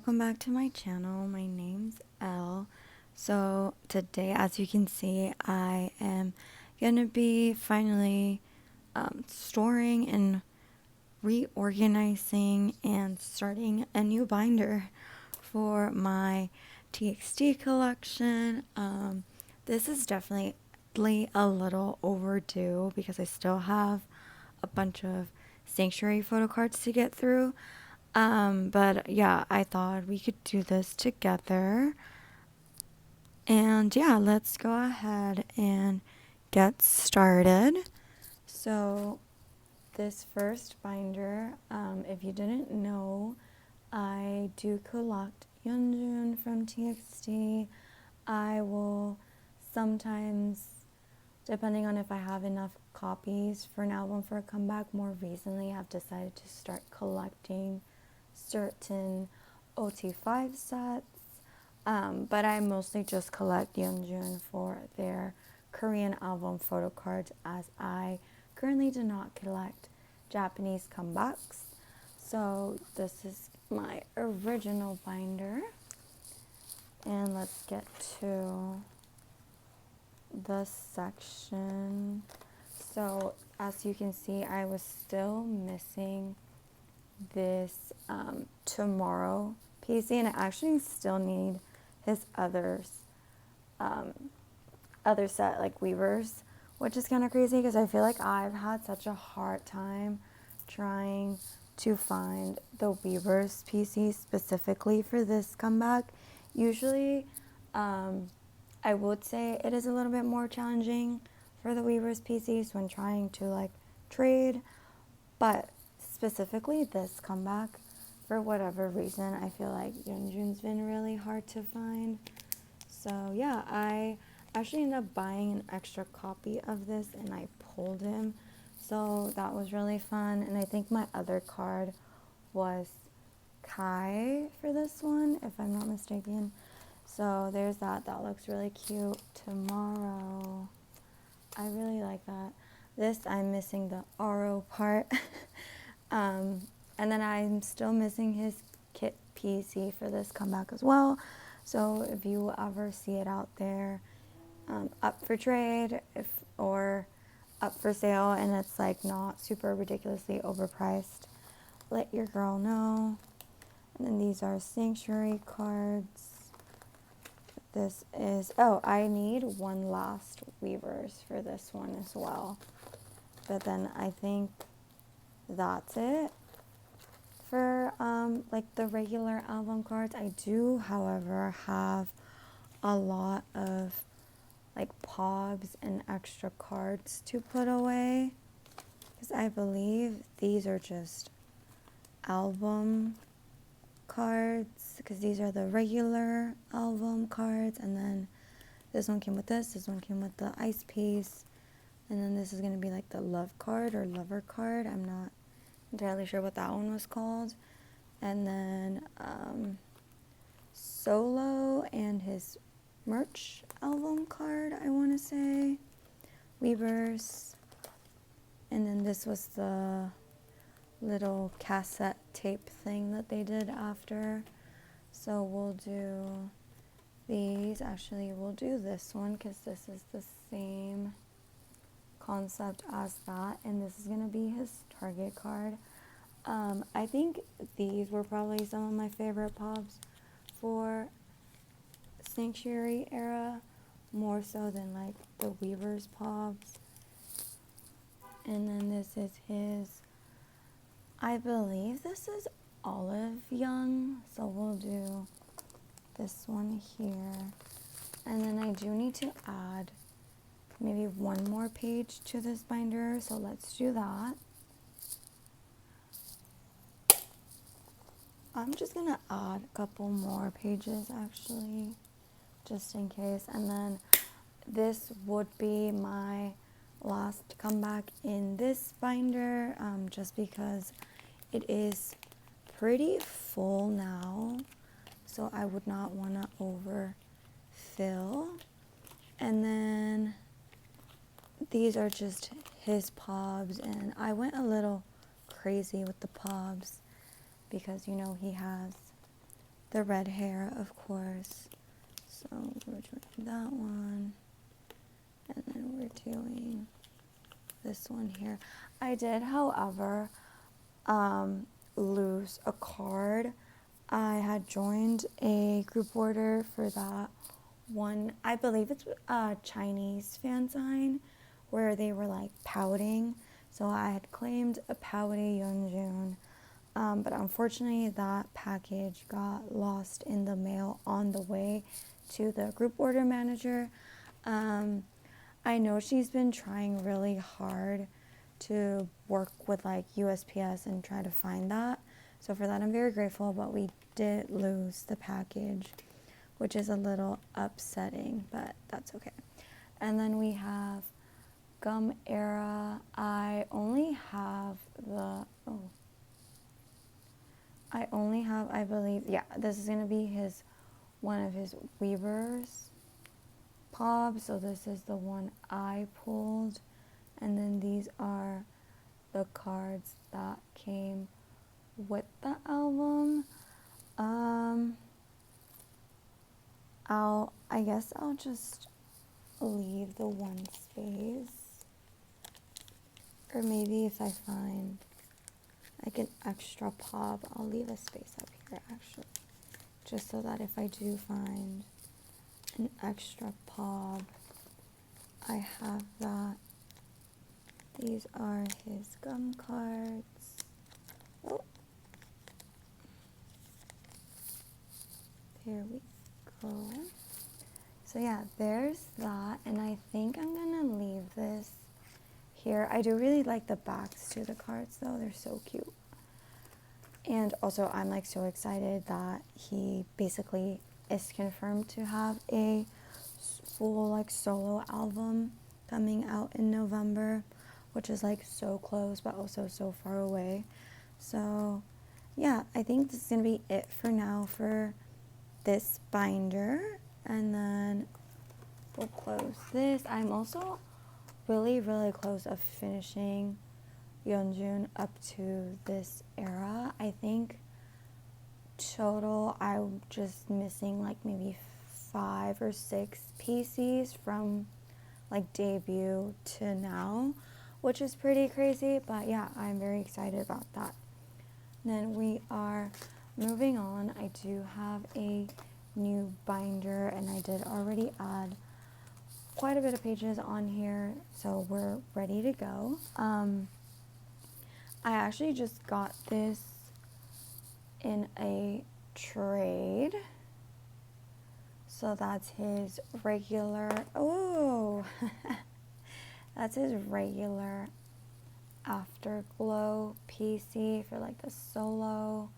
welcome back to my channel. My name's Elle. So today, as you can see, I am gonna be finally storing and reorganizing and starting a new binder for my TXT collection. This is definitely a little overdue because I still have a bunch of sanctuary photo cards to get through. But yeah, I thought we could do this together. And yeah, let's go ahead and get started. So this first binder, if you didn't know, I do collect Yeonjun from TXT. I will sometimes, depending on if I have enough copies for an album for a comeback, more recently I've decided to start collecting certain OT5 sets, but I mostly just collect Yeonjun for their Korean album photo cards, as I currently do not collect Japanese comebacks. So this is my original binder, and let's get to the section. So as you can see, I was still missing this Tomorrow PC, and I actually still need his other set, like Weavers, which is kind of crazy because I feel like I've had such a hard time trying to find the Weavers PC specifically for this comeback. Usually I would say it is a little bit more challenging for the Weavers PCs when trying to like trade, but specifically this comeback, for whatever reason, I feel like Yeonjun's been really hard to find. So yeah, I actually ended up buying an extra copy of this and I pulled him. So that was really fun. And I think my other card was Kai for this one, if I'm not mistaken. So there's that. That looks really cute. Tomorrow. I really like that. This, I'm missing the RO part. And then I'm still missing his kit PC for this comeback as well. So if you ever see it out there, up for trade, or up for sale, and it's like not super ridiculously overpriced, let your girl know. And then these are sanctuary cards. This is, oh, I need one last Weavers for this one as well. But then I think that's it for like the regular album cards. I do, however, have a lot of like POBs and extra cards to put away, because I believe these are just album cards, because these are the regular album cards, and then this one came with this one came with the ice piece, and then this is going to be like the love card or lover card. I'm not entirely sure what that one was called. And then Solo and his merch album card, I want to say, Weavers. And then this was the little cassette tape thing that they did after. So we'll do these. Actually, we'll do this one because this is the same concept as that, and this is going to be his Target card. I think these were probably some of my favorite POBs for Sanctuary era, more so than like the Weavers POBs. And then this is his, I believe this is Olive Young, so we'll do this one here. And then I do need to add maybe one more page to this binder, so let's do that. I'm just gonna add a couple more pages actually, just in case. And then this would be my last comeback in this binder, just because it is pretty full now, so I would not want to overfill. And then these are just his POBs, and I went a little crazy with the POBs because, you know, he has the red hair, of course. So we're doing that one. And then we're doing this one here. I did, however, lose a card. I had joined a group order for that one. I believe it's a Chinese fan sign where they were like pouting. So I had claimed a pouty Yeonjun. But unfortunately that package got lost in the mail on the way to the group order manager. I know she's been trying really hard to work with like USPS and try to find that. So for that I'm very grateful, but we did lose the package, which is a little upsetting, but that's okay. And then we have Gum Era. I only have, I believe, yeah, this is going to be one of his Weavers Pob. So this is the one I pulled. And then these are the cards that came with the album. I guess I'll just leave the one space. Or maybe if I find like an extra Pob, I'll leave a space up here actually. Just so that if I do find an extra Pob, I have that. These are his gum cards. Oh. There we go. So yeah, there's that. And I think I'm gonna leave this here. I do really like the backs to the cards though. They're so cute. And also I'm like so excited that he basically is confirmed to have a full like solo album coming out in November, which is like so close but also so far away. So yeah, I think this is gonna be it for now for this binder, and then we'll close this. I'm also really close of finishing Yeonjun up to this era. I think total I'm just missing like maybe 5 or 6 PCs from like debut to now, which is pretty crazy, but yeah, I'm very excited about that. Then we are moving on. I do have a new binder and I did already add quite a bit of pages on here, so we're ready to go. I actually just got this in a trade. So that's his regular, that's his regular Afterglow PC for like the solo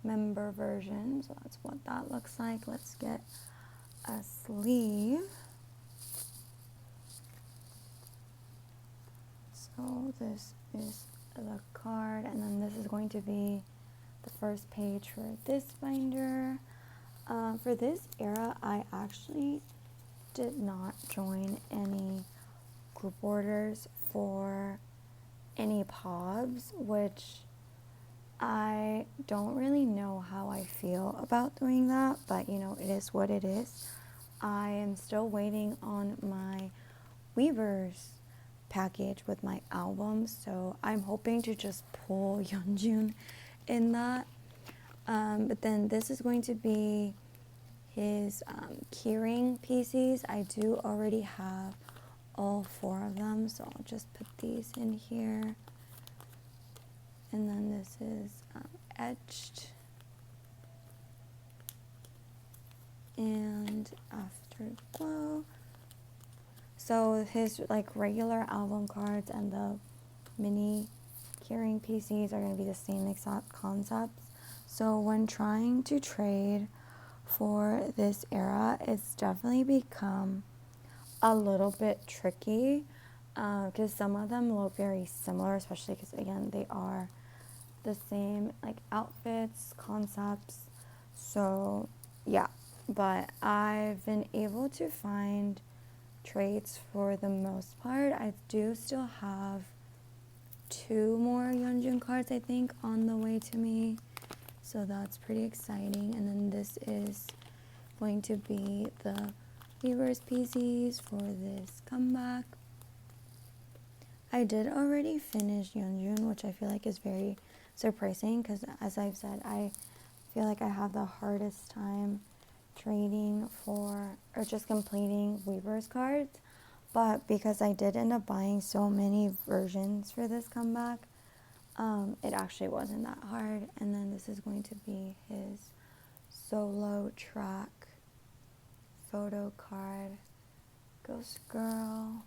member version. So that's what that looks like. Let's get a sleeve. So this is the card, and then this is going to be the first page for this binder. For this era, I actually did not join any group orders for any POBs, which I don't really know how I feel about doing that, but you know, it is what it is. I am still waiting on my Weavers package with my albums, so I'm hoping to just pull Yeonjun in that. But then this is going to be his keyring PCs. I do already have all 4 of them, so I'll just put these in here. And then this is etched and Afterglow. So his like regular album cards and the mini keyring PCs are going to be the same exact concepts. So when trying to trade for this era, it's definitely become a little bit tricky because some of them look very similar, especially because again they are the same like outfits, concepts. So yeah, but I've been able to find trades for the most part. I do still have 2 more Yeonjun cards I think on the way to me, So that's pretty exciting. And then this is going to be the Weverse PCs for this comeback. I did already finish Yeonjun, which I feel like is very surprising because, as I've said, I feel like I have the hardest time trading for or just completing Weverse cards. But because I did end up buying so many versions for this comeback, it actually wasn't that hard. And then this is going to be his solo track photo card, Ghost Girl.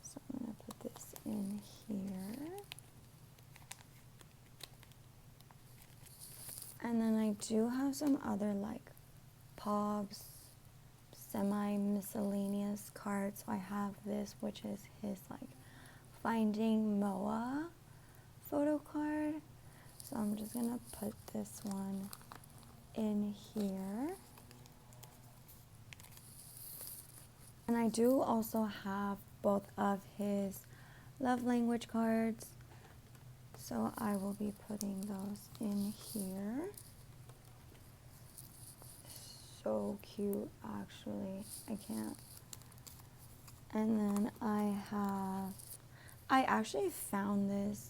So I'm going to put this in here. And then I do have some other like Pobs, semi-miscellaneous cards. So I have this, which is his like Finding Moa photo card. So I'm just going to put this one in here. And I do also have both of his love language cards, so I will be putting those in here. So cute, actually. I can't. And then I actually found this,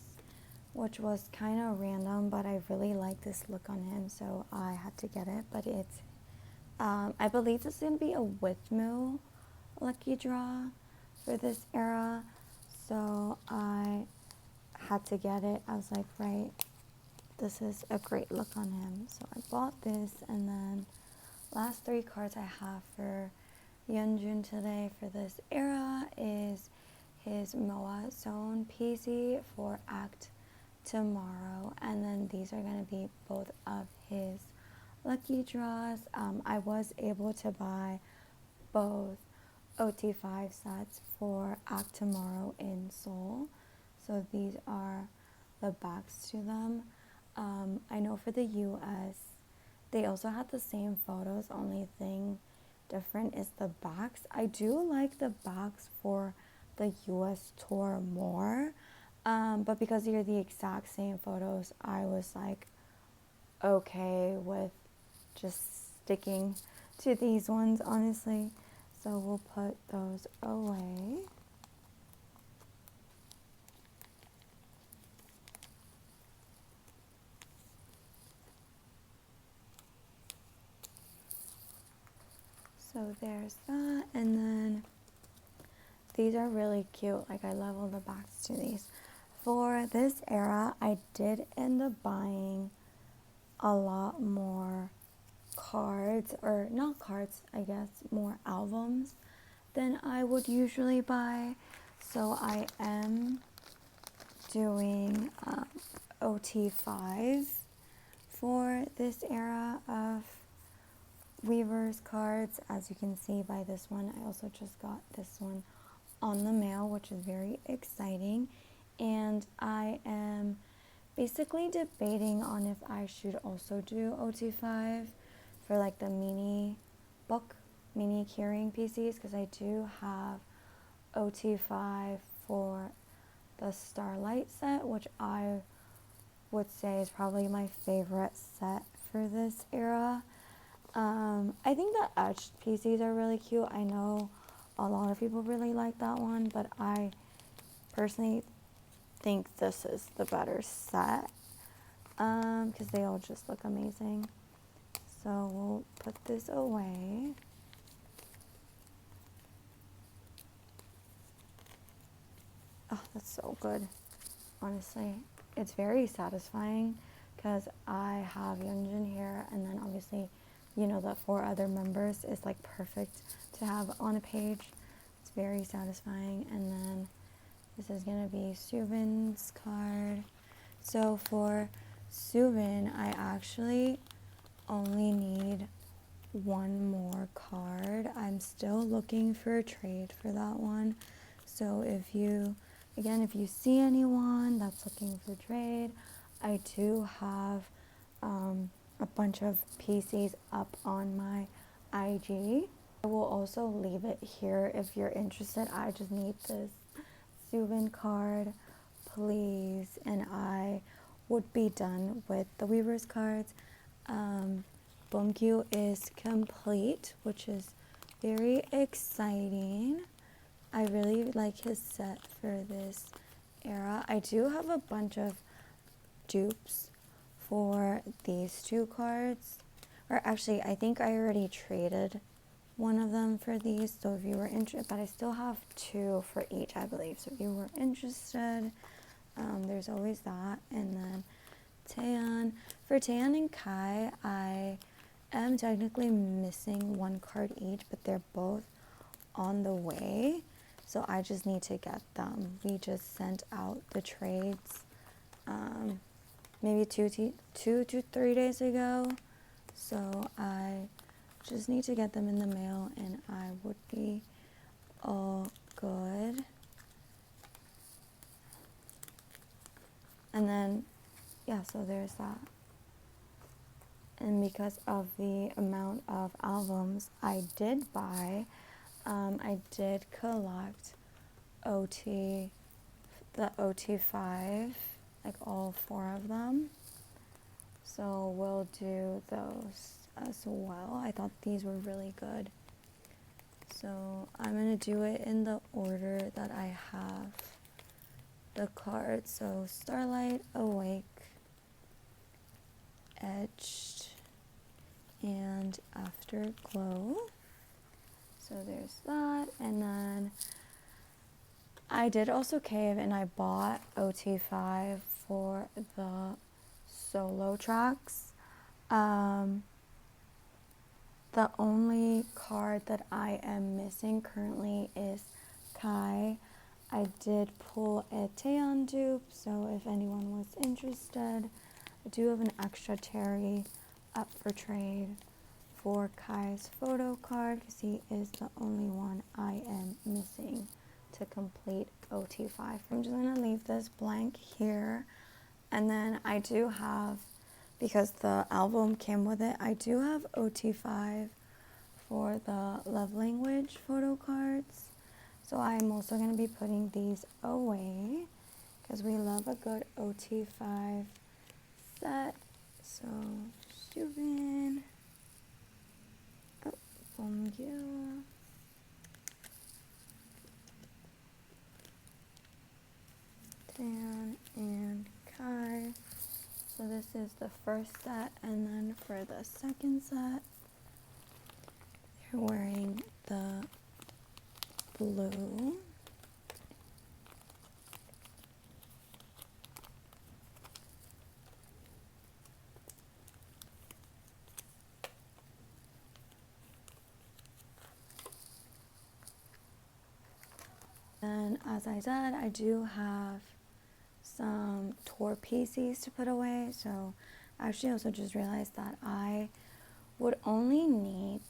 which was kind of random, but I really like this look on him, so I had to get it. But it's, I believe this is going to be a Withmu lucky draw for this era, so I had to get it. I was like, right, this is a great look on him, so I bought this. And then last three cards I have for Yeonjun today for this era is his Moa Zone PC for Act Tomorrow, and then these are going to be both of his lucky draws. I was able to buy both OT5 sets for Act Tomorrow in Seoul, so these are the backs to them. I know for the US they also had the same photos, only thing different is the backs. I do like the backs for the US tour more, but because they're the exact same photos, I was like okay with just sticking to these ones, honestly. So we'll put those away. So there's that, and then these are really cute. Like, I love all the backs to these. For this era, I did end up buying a lot more cards, or not cards, I guess, more albums than I would usually buy. So I am doing OT5 for this era of Weverse cards. As you can see by this one, I also just got this one on the mail, which is very exciting. And I am basically debating on if I should also do OT5 for like the mini book, mini keyring PCs, because I do have OT5 for the Starlight set, which I would say is probably my favorite set for this era. I think the etched PCs are really cute. I know a lot of people really like that one, but I personally think this is the better set, because they all just look amazing. So we'll put this away. Oh, that's so good. Honestly, it's very satisfying because I have Yeonjun here, and then obviously, you know, the 4 other members is like perfect to have on a page. It's very satisfying. And then this is gonna be Subin's card. So for Subin, I actually only need one more card. I'm still looking for a trade for that one. So if you see anyone that's looking for trade, I do have a bunch of PCs up on my IG. I will also leave it here if you're interested. I just need this Subin card, please, and I would be done with the Weavers cards. Bongyu is complete, which is very exciting. I really like his set for this era. I do have a bunch of dupes for these two cards, or actually I think I already traded one of them for these, so if you were interested, but I still have two for each, I believe, so if you were interested, there's always that. And then Taeyeon, for Taeyeon and Kai, I am technically missing one card each, but they're both on the way, so I just need to get them. We just sent out the trades maybe 2 to 3 days ago, so I just need to get them in the mail and I would be all good. And then yeah, so there's that. And because of the amount of albums I did buy, I did collect the OT5, like all 4 of them. So we'll do those as well. I thought these were really good. So I'm going to do it in the order that I have the cards. So Starlight, Awake, Etched, and Afterglow. So there's that. And then I did also cave and I bought OT5 for the solo tracks. The only card that I am missing currently is Kai. I did pull a Taeyeon dupe, so if anyone was interested, I do have an extra Terry up for trade for Kai's photo card because he is the only one I am missing to complete OT5. I'm just going to leave this blank here. And then I do have, because the album came with it, I do have OT5 for the love language photo cards. So I'm also going to be putting these away because we love a good OT5 set. So, Steuben. Oh, Bongyu. Dan and Kai. So this is the first set, and then for the second set, they're wearing the blue. And as I said, I do have some tour pieces to put away. So I actually also just realized that I would only need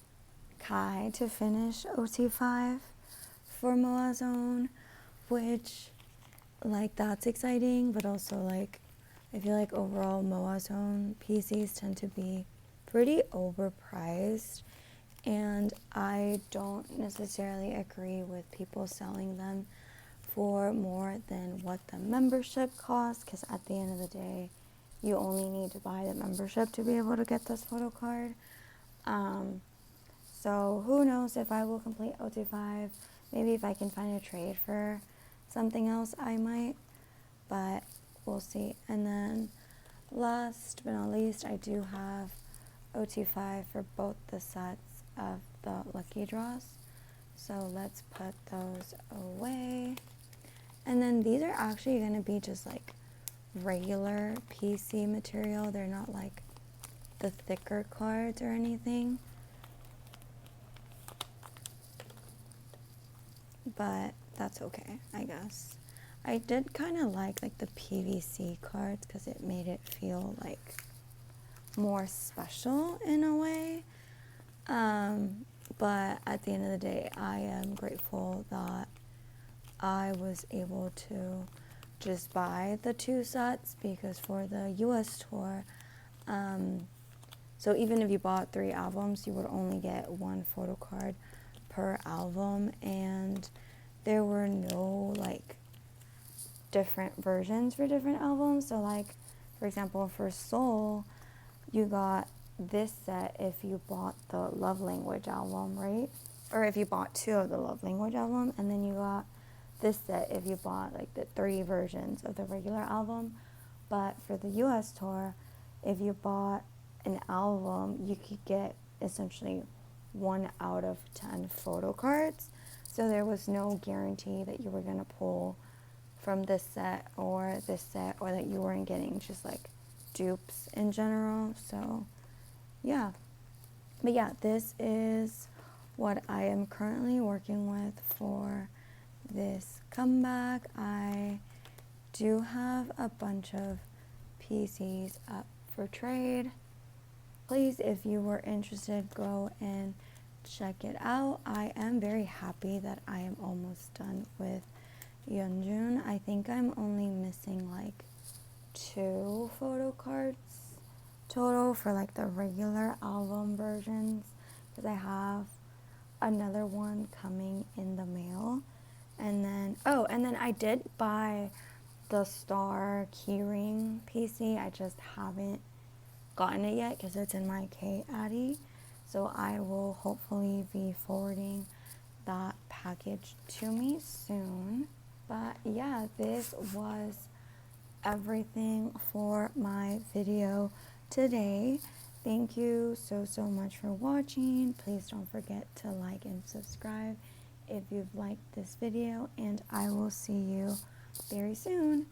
Kai to finish OT5 for Moa Zone, which, like, that's exciting, but also, like, I feel like overall Moa Zone PCs tend to be pretty overpriced, and I don't necessarily agree with people selling them for more than what the membership costs, because at the end of the day, you only need to buy the membership to be able to get this photo card. So who knows if I will complete OT5. Maybe if I can find a trade for something else, I might, but we'll see. And then last but not least, I do have OT5 for both the sets of the lucky draws. So let's put those away. And then these are actually going to be just like regular PC material. They're not like the thicker cards or anything. But that's okay, I guess. I did kind of like the PVC cards because it made it feel like more special in a way. But at the end of the day, I am grateful that I was able to just buy the 2 sets, because for the US tour, so even if you bought 3 albums, you would only get 1 photo card per album, and there were no like different versions for different albums. So like For example, for Soul, you got this set if you bought the Love Language album, right? Or if you bought 2 of the Love Language album, and then you got this set if you bought like the 3 versions of the regular album. But for the US tour, if you bought an album, you could get essentially 1 out of 10 photo cards. So there was no guarantee that you were going to pull from this set, or that you weren't getting just like dupes in general. So yeah. But yeah, this is what I am currently working with for this comeback. I do have a bunch of PCs up for trade. Please, if you were interested, go and check it out. I am very happy that I am almost done with Yeonjun. I think I'm only missing like 2 photo cards total for like the regular album versions, because I have another one coming in the mail. And then I did buy the Star keyring PC. I just haven't gotten it yet because it's in my K-Addy. So I will hopefully be forwarding that package to me soon. But yeah, this was everything for my video today. Thank you so much for watching. Please don't forget to like and subscribe if you've liked this video, and I will see you very soon.